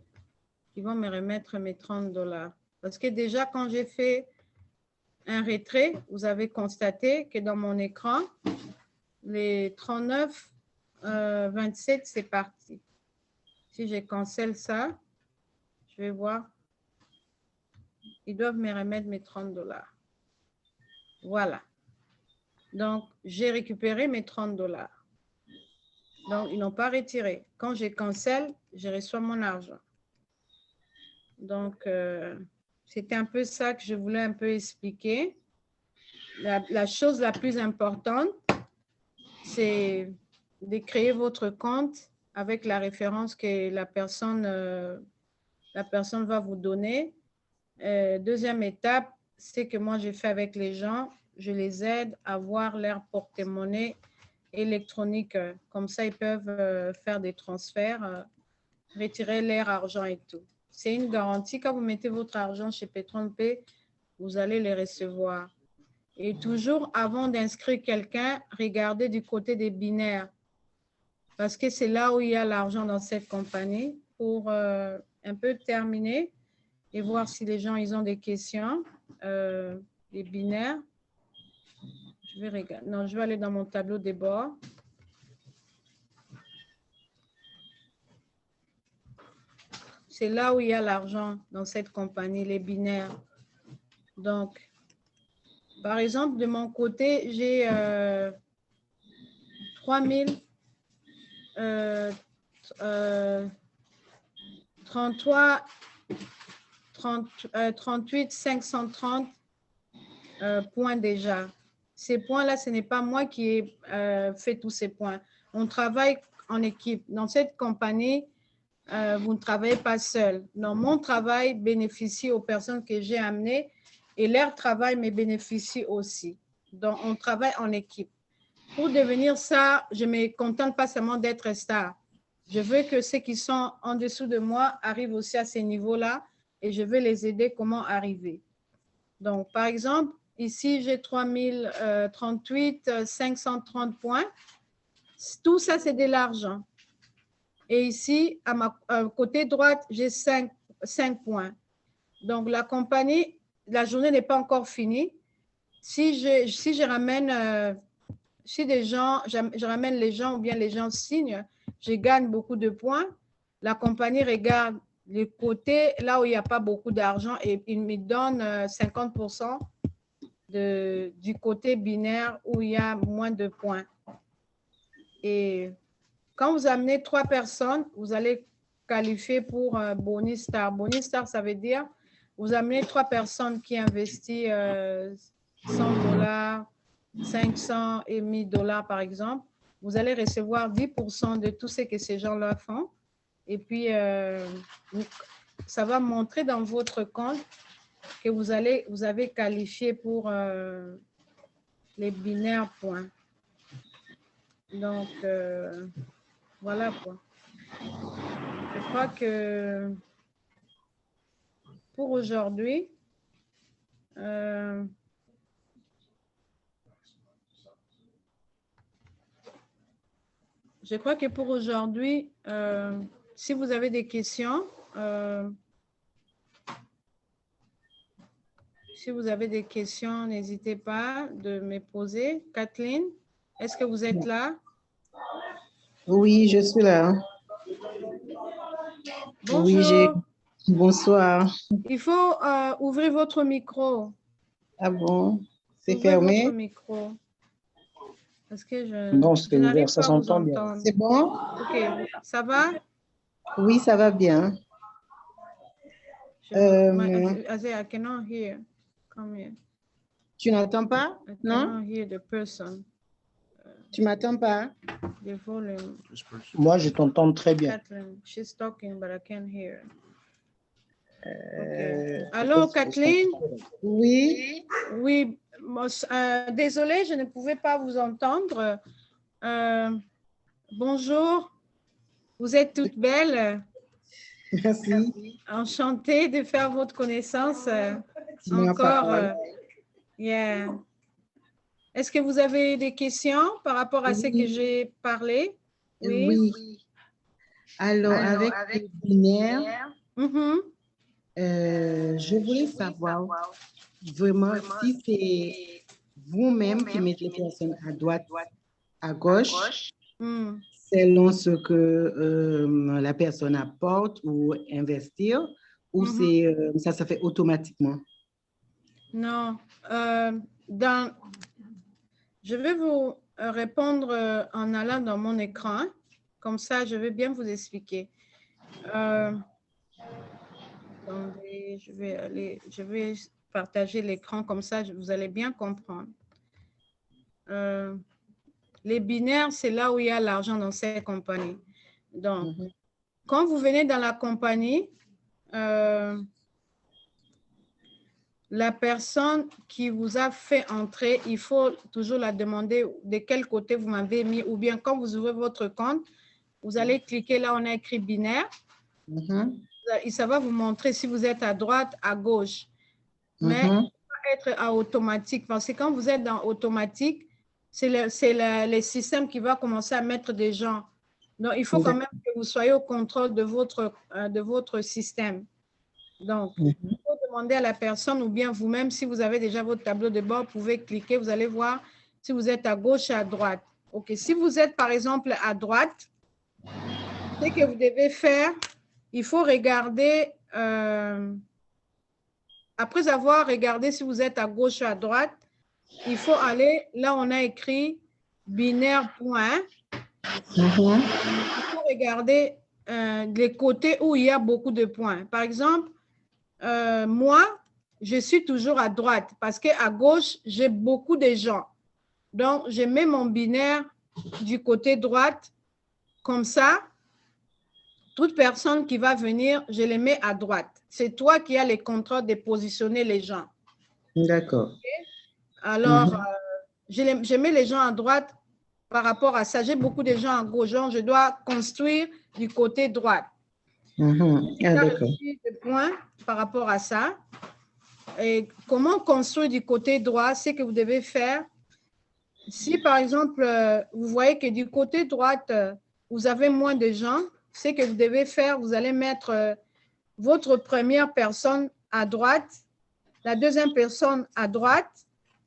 ils vont me remettre mes 30 $. Parce que déjà, quand j'ai fait un retrait, vous avez constaté que dans mon écran, les 39,27, c'est parti. Si je cancelle ça, je vais voir. Ils doivent me remettre mes 30 $. Voilà. Donc, j'ai récupéré mes 30 $. Donc, ils n'ont pas retiré. Quand je cancelle, je reçois mon argent. Donc, c'était un peu ça que je voulais un peu expliquer. La chose la plus importante, c'est de créer votre compte avec la référence que la personne va vous donner. Deuxième étape, c'est que moi, j'ai fait avec les gens, je les aide à voir leur porte-monnaie électronique. Comme ça, ils peuvent faire des transferts, retirer leur argent et tout. C'est une garantie. Quand vous mettez votre argent chez PetronPay, vous allez les recevoir. Et toujours, avant d'inscrire quelqu'un, regardez du côté des binaires. Parce que c'est là où il y a l'argent dans cette compagnie. Pour un peu terminer et voir si les gens ils ont des questions. Les binaires. Je vais regarder. Non, je vais aller dans mon tableau des bords. C'est là où il y a l'argent dans cette compagnie, les binaires. Donc, par exemple, de mon côté, j'ai 38 530 points déjà. Ces points-là, ce n'est pas moi qui ai fait tous ces points. On travaille en équipe. Dans cette compagnie, vous ne travaillez pas seul. Non, mon travail bénéficie aux personnes que j'ai amenées et leur travail me bénéficie aussi. Donc, on travaille en équipe. Pour devenir ça, je ne me contente pas seulement d'être star. Je veux que ceux qui sont en dessous de moi arrivent aussi à ces niveaux-là et je veux les aider comment arriver. Donc, par exemple, ici, j'ai 3038 530 points. Tout ça, c'est de l'argent. Et ici, à ma côté droite, j'ai 5 points. Donc, la compagnie, la journée n'est pas encore finie. Si je ramène, je ramène les gens ou bien les gens signent, je gagne beaucoup de points. La compagnie regarde le côté là où il n'y a pas beaucoup d'argent et il me donne 50% du côté binaire où il y a moins de points. Et quand vous amenez 3 personnes, vous allez qualifier pour bonus star. Bonus star, ça veut dire vous amenez 3 personnes qui investissent $100, 500 et 1000 $ par exemple. Vous allez recevoir 10% de tout ce que ces gens-là font. Et puis, ça va montrer dans votre compte que vous avez qualifié pour les binaires points. Donc, voilà quoi. Je crois que pour aujourd'hui, si vous avez des questions, n'hésitez pas de me poser. Kathleen, est-ce que vous êtes là? Oui, je suis là. Bonjour. Oui, bonsoir. Il faut ouvrir votre micro. Ah bon? C'est Ouvrez fermé? votre micro. Parce que Non, je c'est n'arrive ouvert, ça pas à vous s'entend bien. entendre. C'est bon? OK, ça va? Oui, ça va bien. Isaiah, I cannot hear. Come here. Tu n'entends pas? I Non? cannot hear the person. Tu m'entends pas? The volume. Moi, je t'entends très bien. Kathleen, she's talking, but I can't hear. Okay. Allô, Kathleen? Oui. Oui, désolée, je ne pouvais pas vous entendre. Bonjour, vous êtes toutes belles. Merci. Enchantée de faire votre connaissance Moi, encore. pareil. Yeah. Est-ce que vous avez des questions par rapport à ce que j'ai parlé? Oui. Alors, avec les binaires, je voulais savoir vraiment si c'est vous-même qui mettez les personnes à droite, à gauche, selon ce que la personne apporte ou investir, ou ça se fait automatiquement? Non. Je vais vous répondre en allant dans mon écran. Comme ça, je vais bien vous expliquer. Attendez, je vais partager l'écran, comme ça, vous allez bien comprendre. Les binaires, c'est là où il y a l'argent dans ces compagnies. Donc, quand vous venez dans la compagnie, la personne qui vous a fait entrer, il faut toujours la demander de quel côté vous m'avez mis, ou bien quand vous ouvrez votre compte, vous allez cliquer là, on a écrit binaire. Et ça va vous montrer si vous êtes à droite, à gauche. Mais il faut être à automatique, parce que quand vous êtes dans automatique, c'est le système qui va commencer à mettre des gens. Donc, il faut quand même que vous soyez au contrôle de votre système. Donc, il faut demander à la personne ou bien vous-même, si vous avez déjà votre tableau de bord, vous pouvez cliquer, vous allez voir si vous êtes à gauche ou à droite. OK, si vous êtes par exemple à droite, ce que vous devez faire, il faut regarder, après avoir regardé si vous êtes à gauche ou à droite, il faut aller, là on a écrit binaire point. Il faut regarder les côtés où il y a beaucoup de points. Par exemple, moi, je suis toujours à droite parce qu'à gauche, j'ai beaucoup de gens. Donc, je mets mon binaire du côté droite. Comme ça, toute personne qui va venir, je les mets à droite. C'est toi qui as les contrôles de positionner les gens. D'accord. Okay? Alors, je mets les gens à droite par rapport à ça. J'ai beaucoup de gens à gauche. Donc, je dois construire du côté droit. D'accord. Des points par rapport à ça. Et comment construire du côté droit, c'est que vous devez faire. Si, par exemple, vous voyez que du côté droit, vous avez moins de gens, c'est que vous devez faire, vous allez mettre votre première personne à droite, la deuxième personne à droite,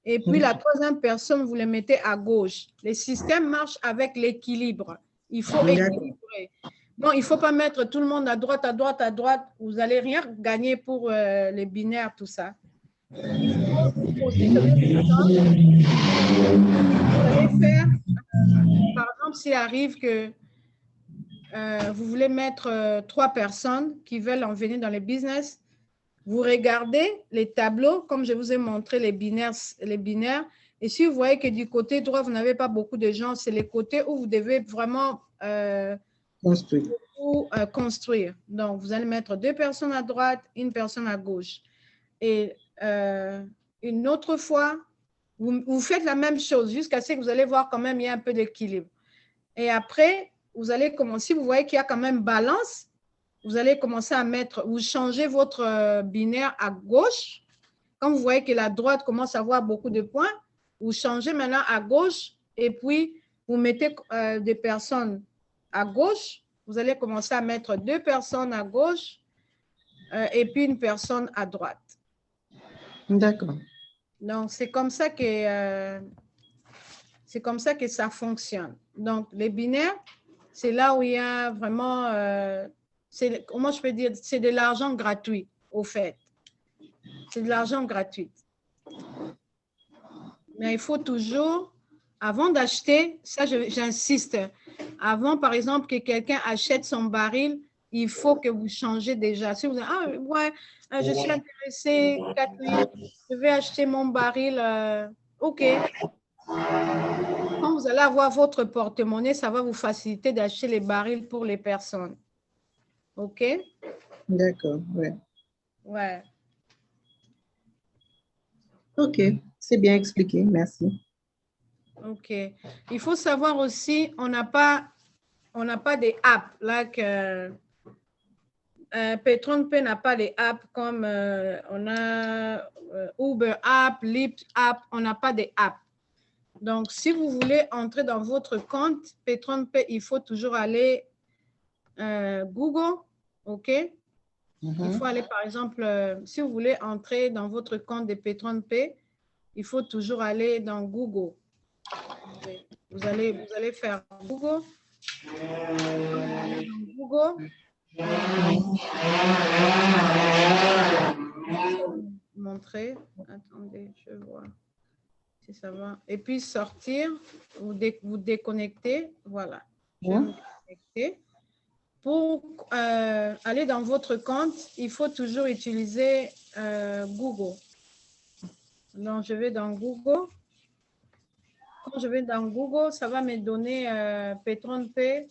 et puis la troisième personne, vous les mettez à gauche. Le système marche avec l'équilibre. Il faut équilibrer. Bon, il ne faut pas mettre tout le monde à droite, à droite, à droite. Vous n'allez rien gagner pour les binaires, tout ça. Il faut aussi donner le temps. Vous allez faire, par exemple, s'il arrive que vous voulez mettre 3 personnes qui veulent en venir dans le business, vous regardez les tableaux, comme je vous ai montré les binaires, et si vous voyez que du côté droit, vous n'avez pas beaucoup de gens, c'est les côtés où vous devez vraiment construire. Donc, vous allez mettre 2 personnes à droite, 1 personne à gauche. Et une autre fois, vous faites la même chose jusqu'à ce que vous allez voir quand même il y a un peu d'équilibre. Et après, vous allez commencer, si vous voyez qu'il y a quand même balance, vous allez commencer à mettre, vous changez votre binaire à gauche. Quand vous voyez que la droite commence à avoir beaucoup de points, vous changez maintenant à gauche et puis vous mettez des personnes à gauche. Vous allez commencer à mettre 2 personnes à gauche et puis 1 personne à droite. D'accord. Donc, c'est comme ça que ça fonctionne. Donc, les binaires, c'est là où il y a vraiment, comment je peux dire, c'est de l'argent gratuit, au fait. C'est de l'argent gratuit. Mais il faut toujours, avant d'acheter, ça j'insiste, avant par exemple que quelqu'un achète son baril, il faut que vous changez déjà. Si vous dites, ah ouais, je suis intéressée, Catherine, je vais acheter mon baril, OK. Quand vous allez avoir votre porte-monnaie, ça va vous faciliter d'acheter les barils pour les personnes. OK? D'accord, ouais. Ouais. OK, c'est bien expliqué, merci. OK. Il faut savoir aussi, on n'a pas des apps, like PatronPay n'a pas des apps comme on a Uber App, Lyft App, on n'a pas des apps. Donc, si vous voulez entrer dans votre compte PatronPay, il faut toujours aller Google, OK? Il faut aller, par exemple, si vous voulez entrer dans votre compte de PatronPay, il faut toujours aller dans Google. Vous allez faire Google Google. Montrer. Attendez, je vois si ça va. Et puis sortir, vous déconnecter. Voilà. Je vais me déconnecter. Pour aller dans votre compte, il faut toujours utiliser Google. Donc, je vais dans Google. Quand je vais dans Google, ça va me donner P30P.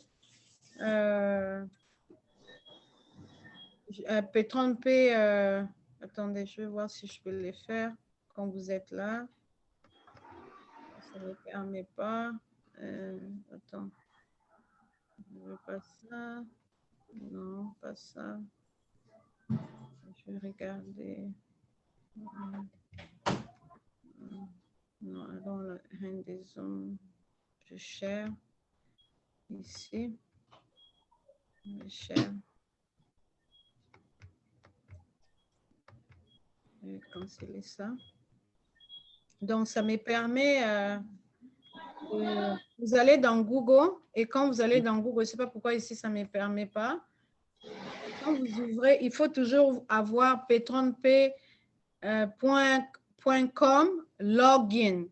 P30P, attendez, je vais voir si je peux les faire quand vous êtes là. Ça ne me permet pas. Attends. Je ne veux pas ça. Non, pas ça. Je vais regarder. Non, alors le hand des hommes, je share ici. Je share. Je vais canceller ça. Donc, ça me permet, vous allez dans Google et quand vous allez dans Google, je ne sais pas pourquoi ici ça ne me permet pas. Quand vous ouvrez, il faut toujours avoir p30p.com login.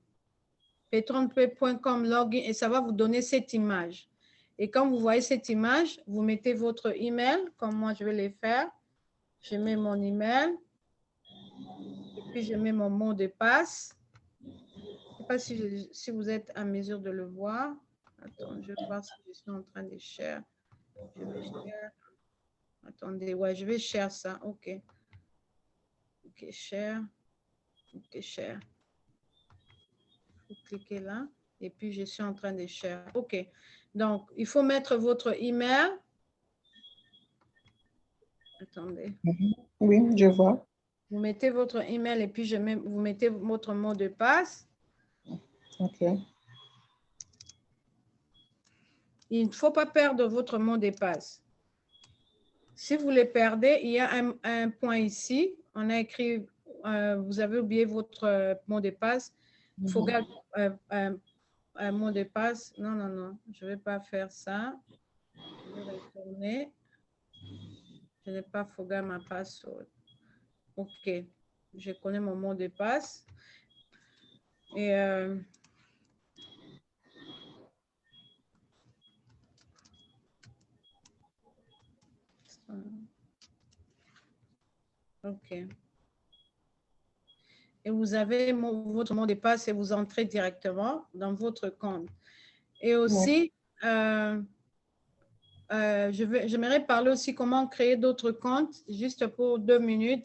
p30p.com login et ça va vous donner cette image. Et quand vous voyez cette image, vous mettez votre email, comme moi je vais le faire. Je mets mon email. Et puis, je mets mon mot de passe. Je ne sais pas si vous êtes à mesure de le voir. Attends, je vais voir si je suis en train de share. Je vais share. Attendez, ouais, je vais share ça. OK. OK, share. OK, share. Vous cliquez là. Et puis, je suis en train de share. OK. Donc, il faut mettre votre email. Attendez. Oui, je vois. Vous mettez votre email et puis vous mettez votre mot de passe. OK. Il ne faut pas perdre votre mot de passe. Si vous les perdez, il y a un point ici. On a écrit, vous avez oublié votre mot de passe. Il faut garder un mot de passe. Non, non, non, je ne vais pas faire ça. Je vais retourner. Je n'ai pas forgot ma password. OK. Je connais mon mot de passe. Et OK. Et vous avez votre mot de passe et vous entrez directement dans votre compte. Et aussi, j'aimerais parler aussi comment créer d'autres comptes, juste pour 2 minutes.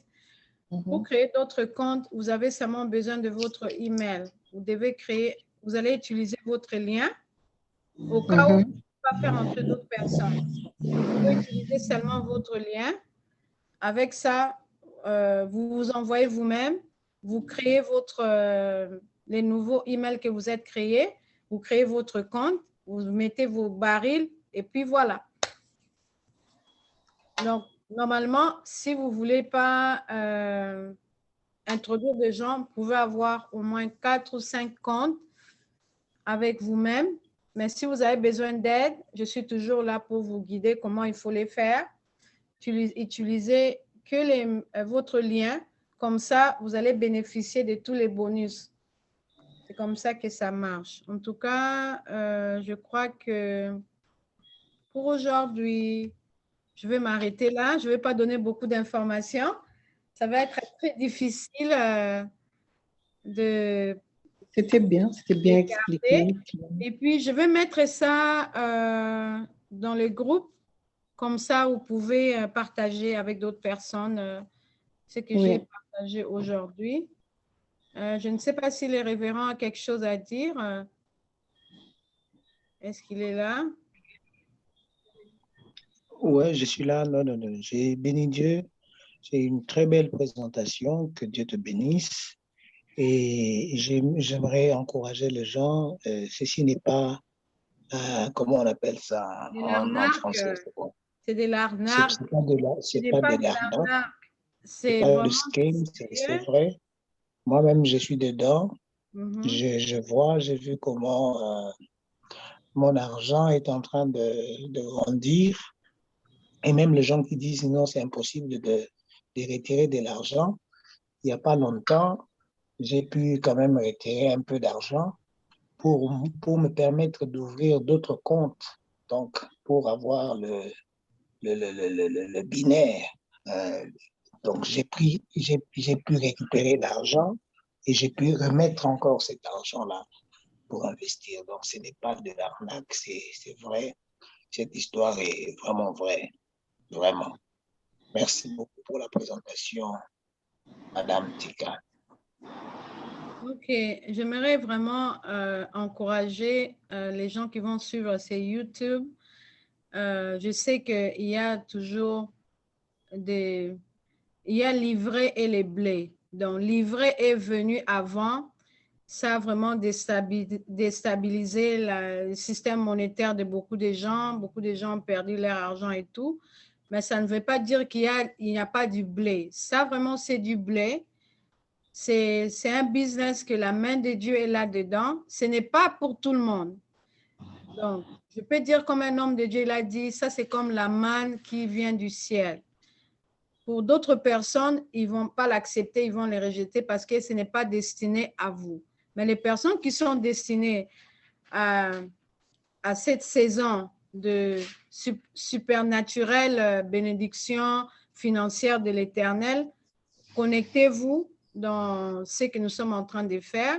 Pour créer d'autres comptes, vous avez seulement besoin de votre email. Vous allez utiliser votre lien au cas où vous ne pouvez pas faire entrer d'autres personnes. Vous pouvez utiliser seulement votre lien. Avec ça, vous vous envoyez vous-même, vous créez les nouveaux emails que vous êtes créés, vous créez votre compte, vous mettez vos barils et puis voilà. Donc, normalement, si vous ne voulez pas introduire des gens, vous pouvez avoir au moins 4 ou 5 comptes avec vous-même. Mais si vous avez besoin d'aide, je suis toujours là pour vous guider comment il faut les faire. Utilisez que votre lien. Comme ça, vous allez bénéficier de tous les bonus. C'est comme ça que ça marche. En tout cas, je crois que pour aujourd'hui, je vais m'arrêter là. Je ne vais pas donner beaucoup d'informations. Ça va être très difficile de... C'était bien expliqué. Et puis, je vais mettre ça dans le groupe. Comme ça, vous pouvez partager avec d'autres personnes ce que j'ai partagé aujourd'hui. Je ne sais pas si le révérend a quelque chose à dire. Est-ce qu'il est là? Oui, je suis là. Non, non, non. J'ai béni Dieu. C'est une très belle présentation. Que Dieu te bénisse. Et j'aimerais encourager les gens. Ceci n'est pas, comment on appelle ça en français? C'est de l'arnaque. C'est pas de l'arnaque. C'est pas de scam, c'est vrai. Moi-même, je suis dedans. Je vois, j'ai vu comment mon argent est en train de grandir. Et même les gens qui disent non, c'est impossible de retirer de l'argent. Il n'y a pas longtemps, j'ai pu quand même retirer un peu d'argent pour me permettre d'ouvrir d'autres comptes, donc pour avoir le binaire. Donc j'ai pu récupérer l'argent et j'ai pu remettre encore cet argent-là pour investir. Donc ce n'est pas de l'arnaque, c'est vrai. Cette histoire est vraiment vraie, vraiment. Merci beaucoup pour la présentation, Madame Tika. Ok, j'aimerais vraiment encourager les gens qui vont suivre ces YouTube. Je sais qu'il y a toujours il y a l'ivraie et les blés. Donc, l'ivraie est venu avant. Ça a vraiment déstabilisé le système monétaire de beaucoup de gens. Beaucoup de gens ont perdu leur argent et tout. Mais ça ne veut pas dire qu'il n'y a pas du blé. Ça, vraiment, c'est du blé. C'est un business que la main de Dieu est là-dedans. Ce n'est pas pour tout le monde. Donc, je peux dire comme un homme de Dieu l'a dit, ça c'est comme la manne qui vient du ciel. Pour d'autres personnes, ils ne vont pas l'accepter, ils vont les rejeter parce que ce n'est pas destiné à vous. Mais les personnes qui sont destinées à cette saison de supernaturelle bénédiction financière de l'Éternel, connectez-vous dans ce que nous sommes en train de faire.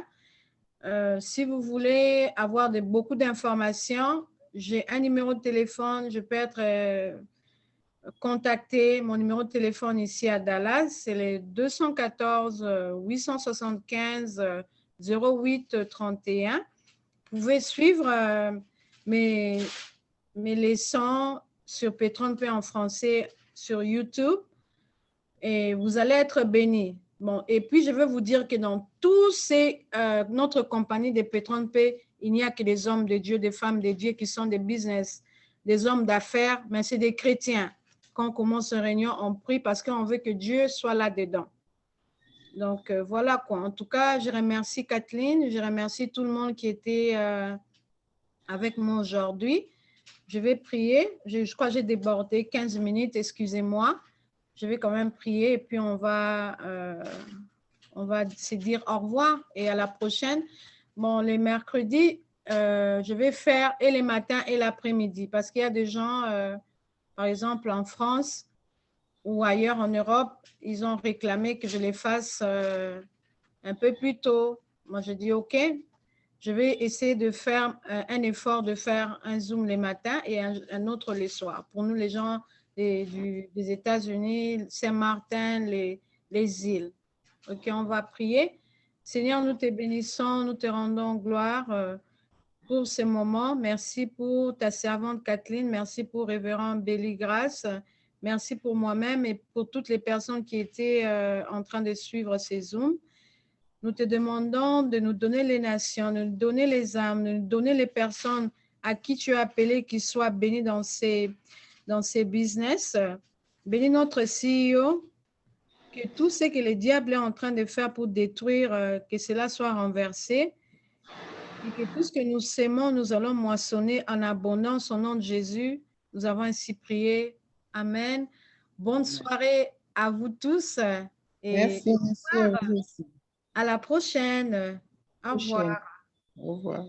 Si vous voulez avoir beaucoup d'informations, j'ai un numéro de téléphone, je peux être contacté. Mon numéro de téléphone ici à Dallas, c'est le 214 875 08 31. Vous pouvez suivre mes leçons sur P30P en français sur YouTube et vous allez être bénis. Bon, et puis, je veux vous dire que dans notre compagnie de P30P, il n'y a que des hommes de Dieu, des femmes de Dieu qui sont des business, des hommes d'affaires, mais c'est des chrétiens. Quand on commence une réunion, on prie parce qu'on veut que Dieu soit là-dedans. Donc, voilà quoi. En tout cas, je remercie Kathleen, je remercie tout le monde qui était avec moi aujourd'hui. Je vais prier. Je crois que j'ai débordé 15 minutes, excusez-moi. Je vais quand même prier et puis on va se dire au revoir et à la prochaine. Bon, les mercredis, je vais faire et les matins et l'après-midi parce qu'il y a des gens, par exemple en France ou ailleurs en Europe, ils ont réclamé que je les fasse un peu plus tôt. Moi, je dis OK. Je vais essayer de faire un effort de faire un Zoom les matins et un autre les soirs. Pour nous, les gens des États-Unis, Saint-Martin, les îles. OK, on va prier. Seigneur, nous te bénissons, nous te rendons gloire pour ce moment. Merci pour ta servante Kathleen. Merci pour Révérend Béli Grâce. Merci pour moi-même et pour toutes les personnes qui étaient en train de suivre ces Zooms. Nous te demandons de nous donner les nations, de nous donner les âmes, de nous donner les personnes à qui tu as appelé qu'ils soient bénis dans ces business. Bénis notre CEO, que tout ce que le diable est en train de faire pour détruire, que cela soit renversé. Et que tout ce que nous sémons, nous allons moissonner en abondance au nom de Jésus. Nous avons ainsi prié. Amen. Bonne soirée à vous tous. Et merci à vous aussi. à la prochaine. Au revoir. Au revoir.